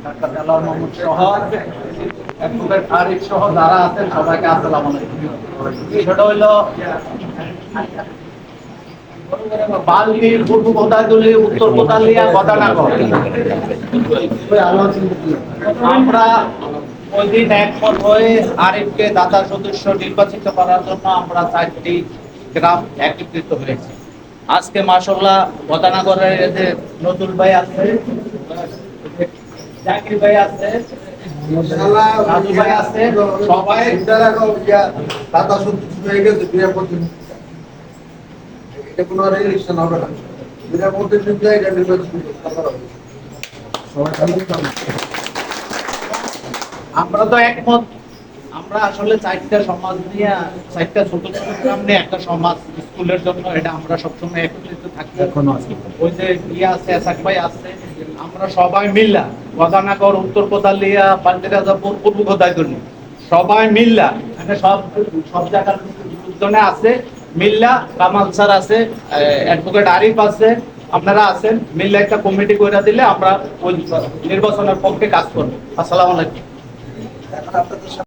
Doctor Delwar Mohammad সহ advocate Arif সহ যারা আছেন সবাইকে আসসালামু আলাইকুম। সেটা হইল বালতির পূর্ব কোদালি উত্তর কোদালিয়া গদানাগর। আমরা ওই দিন একমত হয়ে আরিফকে দাতা সদস্য নির্বাচিত করার জন্য আমরা 4টি গ্রাম একত্রিত হয়েছি। আজকে মাশাআল্লাহ গদানাগরের যে নজরুল ভাই আছে, জাকির ভাই আছে, রাজু ভাই আছে, সবাই দাতা সদস্য হয়ে গেছে। এটা কোনো আর ইলেকশন হবে না, এটার মধ্যে এটা নির্বাচন আমরা তো একমত। আমরা আসলে 4টা সমাজ নিয়ে 4টা ছোট ছোট গ্রাম নিয়ে একটা সমাজ স্কুলের জন্য এটা আমরা সবসময় একত্রিত থাকি। এখনো আছে ওই যে আছে এসাক ভাই আছে, আমরা সবাই মিল্লা গদানাগর উত্তর কোদালিয়া বান্দিরাজাপুর পূর্ব কোদাইদুনি সবাই মিল্লা মানে সব জায়গার লোকজনে আছে মিল্লা। কামাল স্যার আছে, অ্যাডভোকেট আরিফ আছে, আপনারা আছেন, মিল্লা একটা কমিটি করে দিলে আমরা ওই নির্বাচনের পক্ষে কাজ করবো। আসসালামু আলাইকুম। এখন আপনাদের